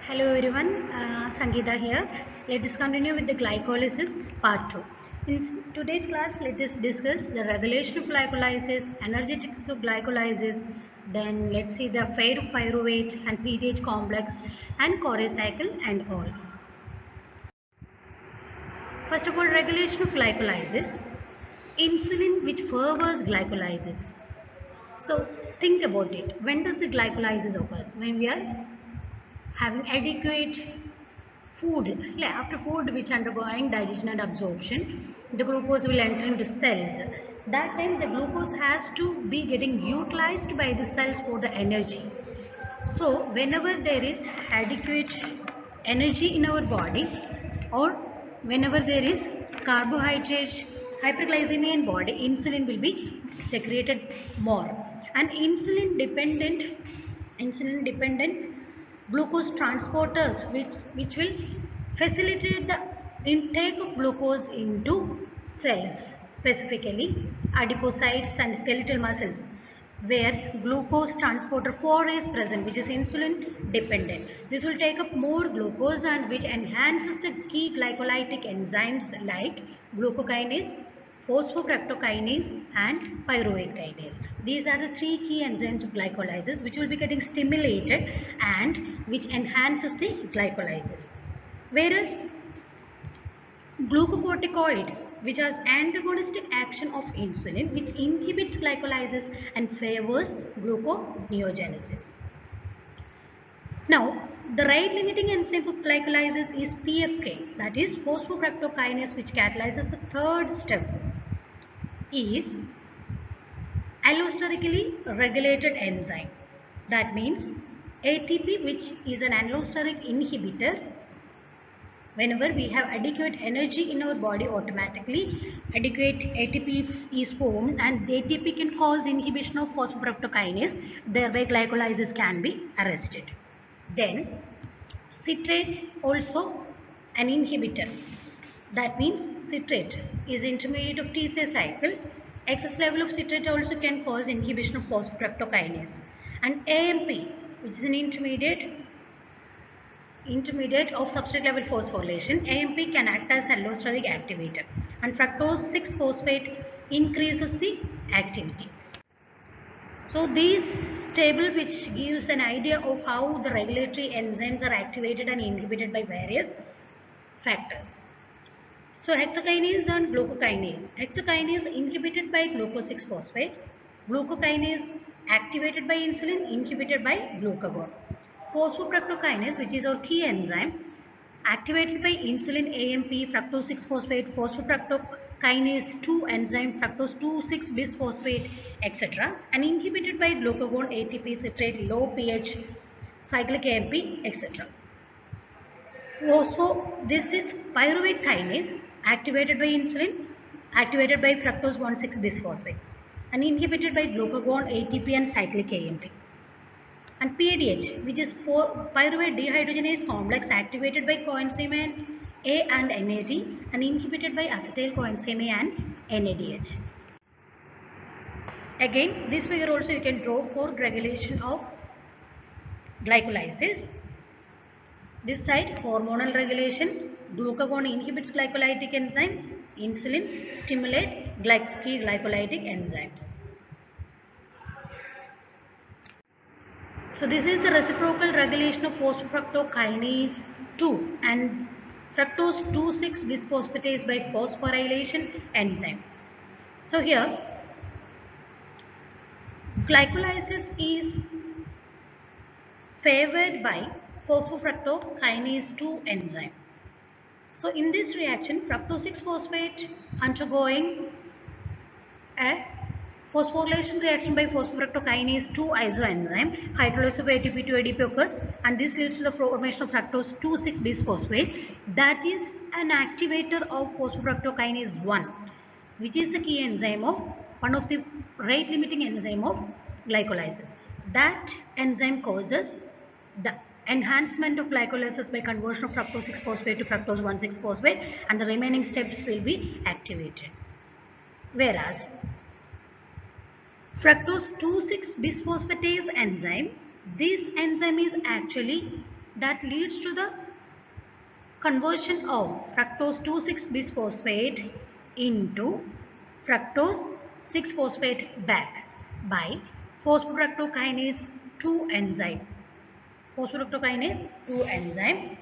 Hello everyone, Sangeeta here. Let us continue with the glycolysis part 2. In today's class, let us discuss the regulation of glycolysis, energetics of glycolysis, then let's see the fate of pyruvate and PTH complex and Cori cycle and all. First of all, regulation of glycolysis. Insulin which furthers glycolysis. So think about it. When does the glycolysis occurs? When we are having adequate food. After food which undergoing digestion and absorption, the glucose will enter into cells. That time the glucose has to be getting utilized by the cells for the energy. So whenever there is adequate energy in our body, or whenever there is carbohydrate hyperglycemia in body, insulin will be secreted more. And insulin dependent glucose transporters which will facilitate the intake of glucose into cells, specifically adipocytes and skeletal muscles, where glucose transporter 4 is present, which is insulin dependent. This will take up more glucose and which enhances the key glycolytic enzymes like glucokinase, phosphofructokinase and pyruvate kinase. These are the three key enzymes of glycolysis which will be getting stimulated and which enhances the glycolysis. Whereas glucocorticoids, which has antagonistic action of insulin, which inhibits glycolysis and favors gluconeogenesis. Now, the rate limiting enzyme of glycolysis is PFK, that is phosphofructokinase, which catalyzes the third step, is allosterically regulated enzyme. That means ATP, which is an allosteric inhibitor. Whenever we have adequate energy in our body, automatically adequate ATP is formed, and the ATP can cause inhibition of phosphofructokinase, thereby glycolysis can be arrested. Then citrate also an inhibitor. That means citrate is intermediate of TCA cycle. Excess level of citrate also can cause inhibition of phosphofructokinase. And AMP, which is an intermediate of substrate level phosphorylation, AMP can act as allosteric activator, and fructose 6 phosphate increases the activity. So this table which gives an idea of how the regulatory enzymes are activated and inhibited by various factors. So hexokinase and glucokinase. Hexokinase inhibited by glucose 6 phosphate, glucokinase activated by insulin, inhibited by glucagon. Phosphofructokinase, which is our key enzyme, activated by insulin, AMP, fructose 6 phosphate, phosphofructokinase 2 enzyme, fructose 2,6 bisphosphate, etc., and inhibited by glucagon, ATP, citrate, low pH, cyclic AMP, etc. So this is pyruvate kinase activated by insulin, activated by fructose 1,6 bisphosphate, and inhibited by glucagon, ATP, and cyclic AMP. And PADH, which is pyruvate dehydrogenase complex, activated by coenzyme A and NAD, and inhibited by acetyl coenzyme A and NADH. Again, this figure also you can draw for regulation of glycolysis. This side, hormonal regulation, glucagon inhibits glycolytic enzyme, insulin stimulate key glycolytic enzymes. So this is the reciprocal regulation of phosphofructokinase 2 and fructose 2,6 bisphosphatase by phosphorylation enzyme. So here, glycolysis is favored by phosphofructokinase 2 enzyme. So in this reaction, fructose 6 phosphate undergoing a phosphorylation reaction by phosphofructokinase 2 isoenzyme, hydrolysis of ATP to ADP occurs, and this leads to the formation of fructose 2,6 bisphosphate, that is an activator of phosphofructokinase 1, which is the key enzyme of one of the rate limiting enzyme of glycolysis. That enzyme causes the enhancement of glycolysis by conversion of fructose 6 phosphate to fructose 1,6 phosphate, and the remaining steps will be activated. Whereas fructose 2,6 bisphosphatase enzyme, this enzyme is actually that leads to the conversion of fructose 2,6-bisphosphate into fructose 6-phosphate back by phosphofructokinase 2 enzyme. Phosphofructokinase 2 enzyme,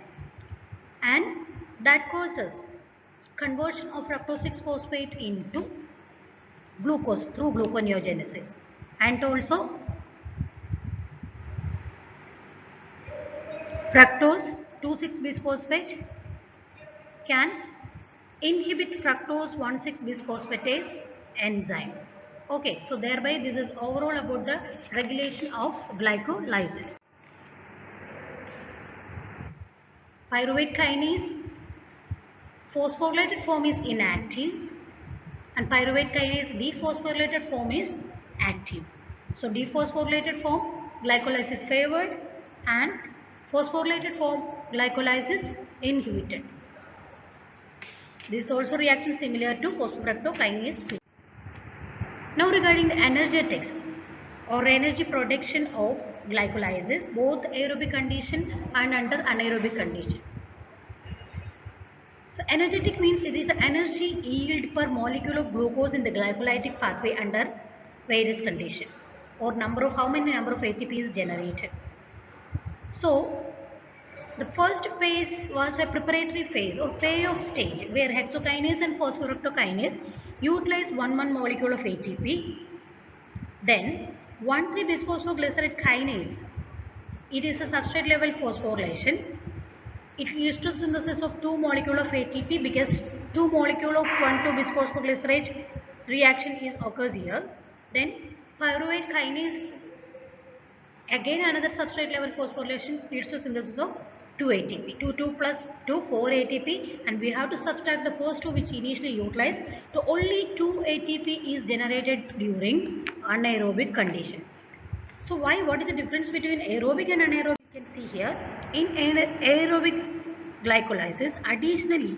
and that causes conversion of fructose 6-phosphate into glucose through gluconeogenesis, and also fructose 2,6-bisphosphate can inhibit fructose 1,6-bisphosphatase enzyme. Okay, so thereby this is overall about the regulation of glycolysis. Pyruvate kinase phosphorylated form is inactive and pyruvate kinase dephosphorylated form is active. So dephosphorylated form glycolysis favored and phosphorylated form glycolysis inhibited. This is also reaction similar to phosphofructokinase 2. Now regarding the energetics or energy production of glycolysis, both aerobic condition and under anaerobic condition. So energetic means it is the energy yield per molecule of glucose in the glycolytic pathway under various condition, or how many number of ATP is generated. So the first phase was a preparatory phase or payoff stage where hexokinase and phosphoruptokinase utilize 1 molecule of ATP. Then 1,3-bisphosphoglycerate kinase, it is a substrate level phosphorylation. It leads to synthesis of 2 molecule of ATP because 2 molecule of 1,2-bisphosphoglycerate reaction occurs here. Then pyruvate kinase, again another substrate level phosphorylation, leads to synthesis of 2 ATP, 2 plus 2, 4 ATP, and we have to subtract the first 2 which initially utilized. So only 2 ATP is generated during anaerobic condition. So what is the difference between aerobic and anaerobic? You can see here, in aerobic glycolysis, additionally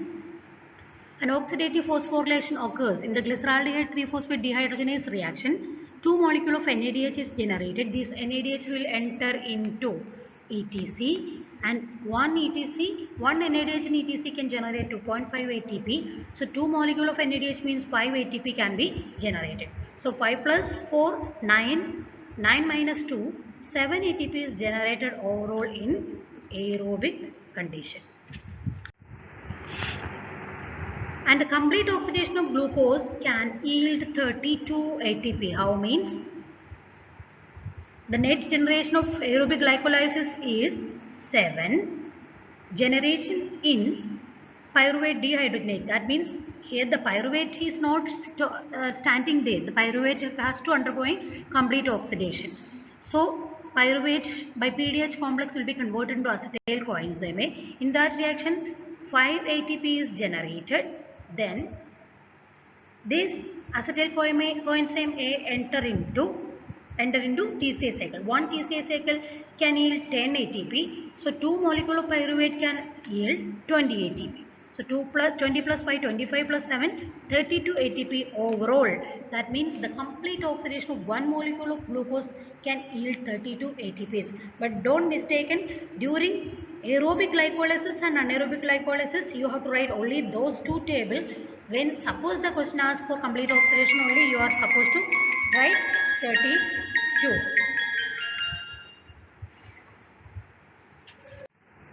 an oxidative phosphorylation occurs in the glyceraldehyde 3-phosphate dehydrogenase reaction. 2 molecule of NADH is generated. This NADH will enter into ETC, and one NADH in ETC can generate 2.5 ATP. So 2 molecule of NADH means 5 ATP can be generated. So 5 plus 4, 9, 9 minus 2, 7 ATP is generated overall in aerobic condition. And the complete oxidation of glucose can yield 32 ATP. How means? The net generation of aerobic glycolysis is 7. Generation in pyruvate dehydrogenase. That means here the pyruvate is not standing there. The pyruvate has to undergoing complete oxidation. So pyruvate by PDH complex will be converted into acetyl coenzyme. In that reaction, 5 ATP is generated. Then this acetyl coenzyme A enter into TCA cycle. One TCA cycle can yield 10 ATP. So 2 molecule of pyruvate can yield 20 ATP. So 2 plus 20 plus 5, 25 plus 7, 32 ATP overall. That means the complete oxidation of 1 molecule of glucose can yield 32 ATPs. But don't mistaken, during aerobic glycolysis and anaerobic glycolysis, you have to write only those two tables. When suppose the question asks for complete oxidation only, you are supposed to write 32.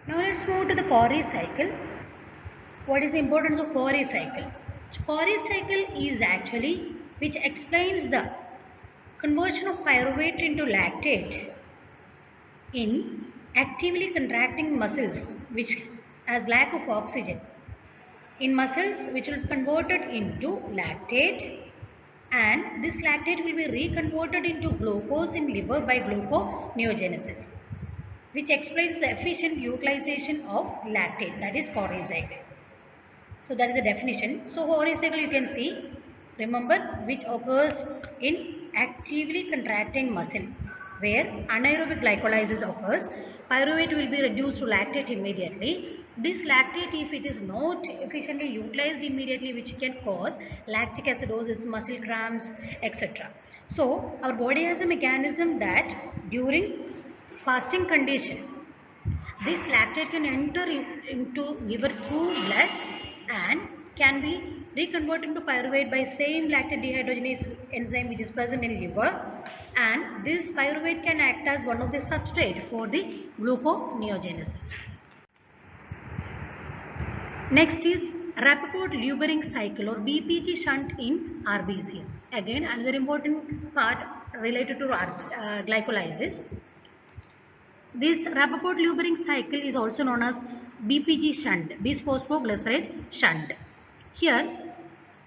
Now let's move to the Cori cycle. What is the importance of Cori cycle? Cori cycle is actually which explains the conversion of pyruvate into lactate in actively contracting muscles which has lack of oxygen. In muscles which will be converted into lactate, and this lactate will be reconverted into glucose in liver by gluconeogenesis, which explains the efficient utilization of lactate, that is Cori cycle. So that is the definition. So Cori cycle you can see, remember, which occurs in actively contracting muscle where anaerobic glycolysis occurs. Pyruvate will be reduced to lactate immediately. This lactate, if it is not efficiently utilized immediately, which can cause lactic acidosis, muscle cramps, etc. So our body has a mechanism that during fasting condition, This lactate can enter into liver through blood and can be reconverted into pyruvate by same lactate dehydrogenase enzyme which is present in liver, and this pyruvate can act as one of the substrate for the gluconeogenesis. Next is Rappaport-Lubering cycle or BPG shunt in RBCs. Again, another important part related to glycolysis. This Rappaport-Lubering cycle is also known as BPG shunt, bisphosphoglycerate shunt. Here,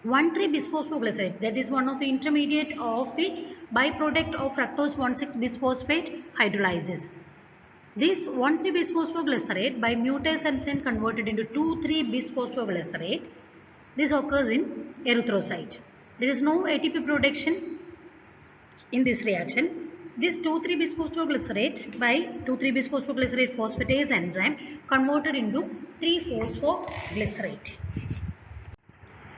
1,3-bisphosphoglycerate, that is one of the intermediate of the byproduct of fructose 1,6-bisphosphate hydrolysis. This 1,3-bisphosphoglycerate by mutase enzyme converted into 2,3-bisphosphoglycerate. This occurs in erythrocyte. There is no ATP production in this reaction. This 2,3-bisphosphoglycerate by 2,3-bisphosphoglycerate phosphatase enzyme converted into 3-phosphoglycerate.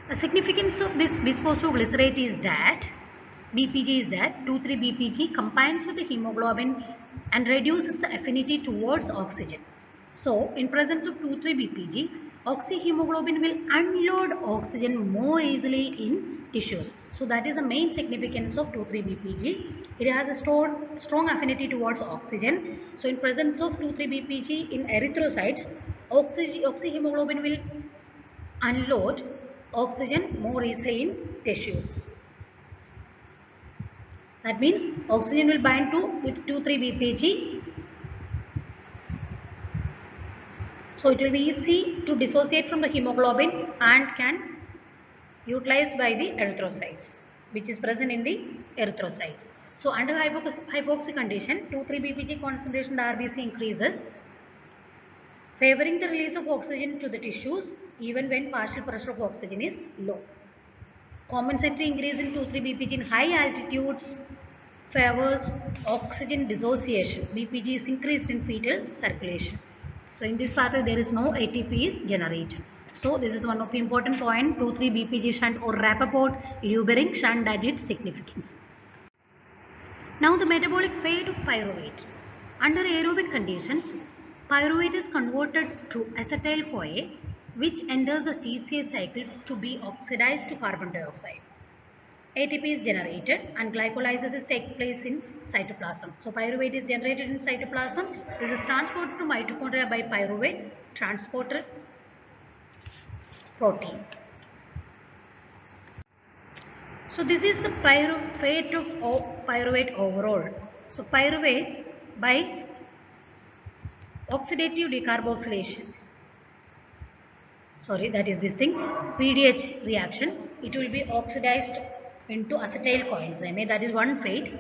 The significance of this bisphosphoglycerate is that BPG is that 2,3-BPG combines with the hemoglobin and reduces the affinity towards oxygen. So, in presence of 2,3-BPG, oxyhemoglobin will unload oxygen more easily in tissues. So, that is the main significance of 2,3-BPG. It has a strong affinity towards oxygen. So, in presence of 2,3-BPG in erythrocytes, oxyhemoglobin will unload oxygen more easily in tissues. That means oxygen will bind with 2,3-BPG. So it will be easy to dissociate from the hemoglobin and can utilized by the erythrocytes, which is present in the erythrocytes. So under hypoxic condition, 2,3-BPG concentration in the RBC increases, favoring the release of oxygen to the tissues even when partial pressure of oxygen is low. Compensatory increase in 2,3-BPG in high altitudes favors oxygen dissociation. BPG is increased in fetal circulation. So in this part there is no ATP is generated. So this is one of the important point, 2,3-BPG shunt or Rappaport-Lubering shunt, that its significance. Now the metabolic fate of pyruvate. Under aerobic conditions, pyruvate is converted to acetyl-CoA, which enters a TCA cycle to be oxidized to carbon dioxide. ATP is generated and glycolysis takes place in cytoplasm. So pyruvate is generated in cytoplasm. This is transported to mitochondria by pyruvate transporter protein. So this is the fate of pyruvate overall. So pyruvate by oxidative decarboxylation, that is this thing, PDH reaction, it will be oxidized into acetyl coenzyme, that is one fate.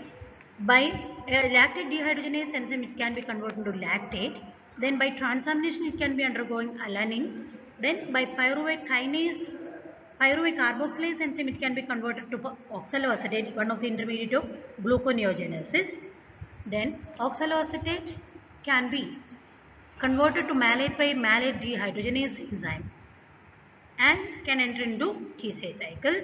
By lactate dehydrogenase enzyme it can be converted into lactate, then by transamination it can be undergoing alanine, then by pyruvate carboxylase enzyme it can be converted to oxaloacetate, one of the intermediate of gluconeogenesis. Then oxaloacetate can be converted to malate by malate dehydrogenase enzyme and can enter into TCA cycle.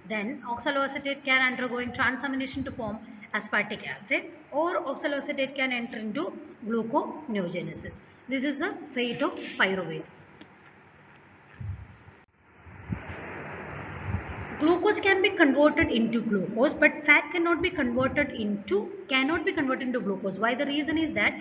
Then oxaloacetate can undergoing transamination to form aspartic acid, or oxaloacetate can enter into gluconeogenesis. This is the fate of pyruvate. Glucose can be converted into glucose, but fat cannot be converted into glucose. Why? The reason is that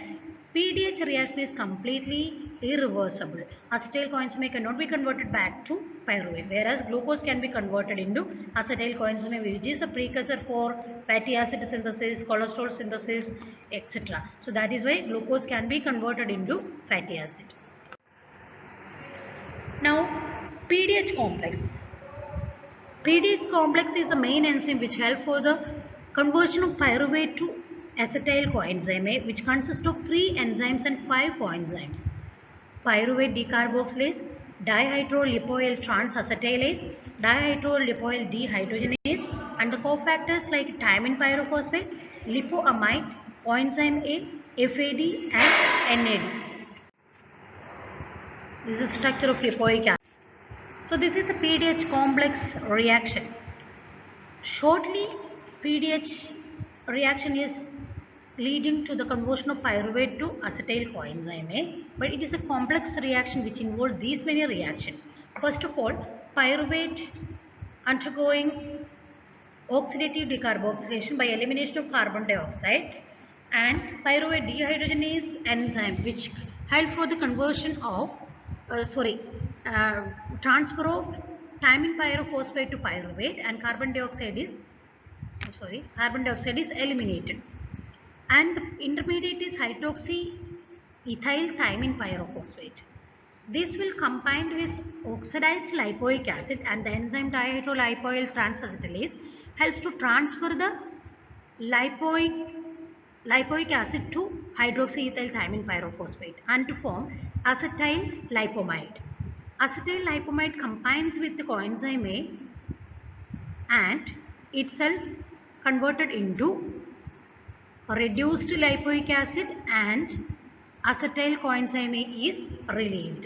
PDH reaction is completely irreversible. Acetyl coenzyme cannot be converted back to pyruvate, whereas glucose can be converted into acetyl coenzyme, which is a precursor for fatty acid synthesis, cholesterol synthesis, etc. So that is why glucose can be converted into fatty acid. Now, PDH complex. PDH complex is the main enzyme which helps for the conversion of pyruvate to acetyl coenzyme, which consists of 3 enzymes and 5 coenzymes. Pyruvate decarboxylase, dihydrolipoyl transacetylase, dihydrolipoyl dehydrogenase, and the cofactors like thiamine pyrophosphate, lipoamide, coenzyme A, FAD, and NAD. This is the structure of lipoic acid. So this is the PDH complex reaction. Shortly, PDH reaction is leading to the conversion of pyruvate to acetyl coenzyme A, but it is a complex reaction which involves these many reactions. First of all, pyruvate undergoing oxidative decarboxylation by elimination of carbon dioxide, and pyruvate dehydrogenase enzyme which help for the conversion of uh, transfer of thymine pyrophosphate to pyruvate, and carbon dioxide is eliminated, and the intermediate is hydroxy ethyl thymine pyrophosphate. This will combine with oxidized lipoic acid, and the enzyme dihydrolipoyl transacetylase helps to transfer the lipoic acid to hydroxyethyl thymine pyrophosphate and to form acetyl lipomide. Acetyl lipomide combines with the coenzyme A and itself converted into reduced lipoic acid, and acetyl coenzyme A is released.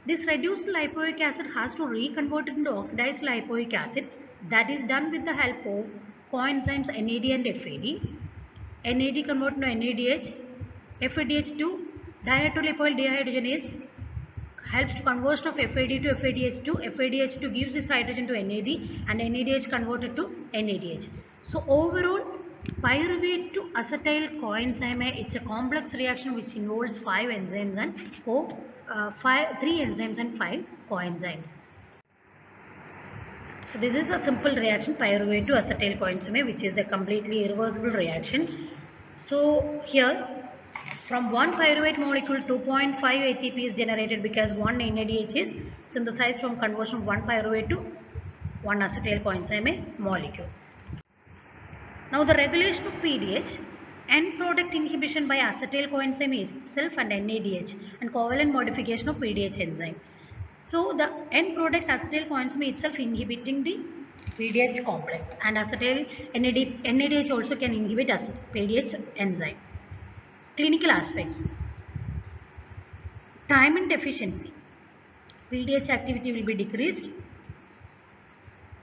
This reduced lipoic acid has to reconvert it into oxidized lipoic acid. That is done with the help of coenzymes NAD and FAD. NAD convert to NADH, FADH to dihydrolipoyl dehydrogenase helps to conversion of FAD to FADH2. FADH2 gives this hydrogen to NAD, and NADH converted to NADH. So overall, pyruvate to acetyl coenzyme A, it's a complex reaction which involves 5 enzymes and 3 enzymes and 5 coenzymes. So this is a simple reaction, pyruvate to acetyl coenzyme A, which is a completely irreversible reaction. So here, from one pyruvate molecule, 2.5 ATP is generated because one NADH is synthesized from conversion of one pyruvate to one acetyl coenzyme A molecule. Now the regulation of PDH, end product inhibition by acetyl coenzyme A itself and NADH, and covalent modification of PDH enzyme. So the end product acetyl coenzyme itself inhibiting the PDH complex, and NADH also can inhibit PDH enzyme. Clinical aspects. Thymine deficiency. PDH activity will be decreased.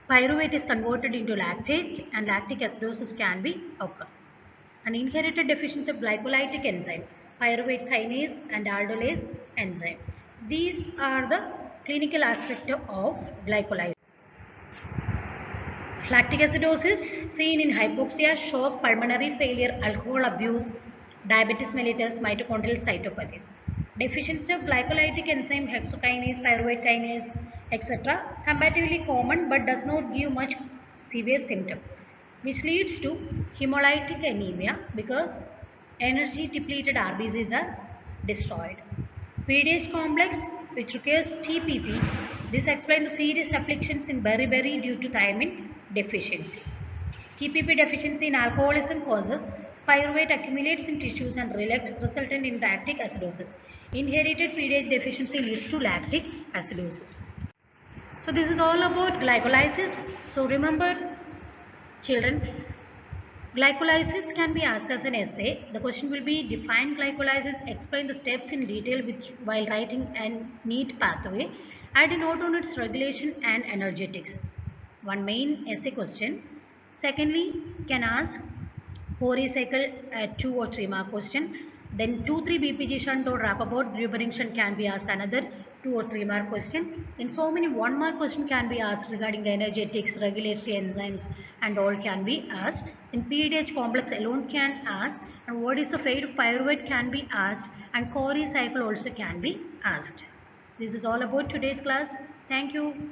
Pyruvate is converted into lactate, and lactic acidosis can be occur. An inherited deficiency of glycolytic enzyme, pyruvate kinase and aldolase enzyme. These are the clinical aspects of glycolysis. Lactic acidosis seen in hypoxia, shock, pulmonary failure, alcohol abuse, diabetes mellitus, mitochondrial cytopathies. Deficiency of glycolytic enzyme, hexokinase, pyruvate kinase, etc. comparatively common but does not give much severe symptom, which leads to hemolytic anemia because energy depleted RBCs are destroyed. PDH complex which requires TPP. This explains the serious afflictions in beriberi due to thymine deficiency. TPP deficiency in alcoholism causes pyruvate accumulates in tissues and resultant in lactic acidosis. Inherited PDH deficiency leads to lactic acidosis. So this is all about glycolysis. So remember, children, glycolysis can be asked as an essay. The question will be define glycolysis, explain the steps in detail while writing a neat pathway, add a note on its regulation and energetics. One main essay question. Secondly, can ask Cori cycle 2 or 3 mark question. Then 2-3 BPG shunt or Rappaport Buebering shunt can be asked another 2 or 3 mark question. Then so many 1 mark question can be asked regarding the energetics, regulatory enzymes and all can be asked. Then PDH complex alone can ask, and what is the fate of pyruvate can be asked, and Cori cycle also can be asked. This is all about today's class. Thank you.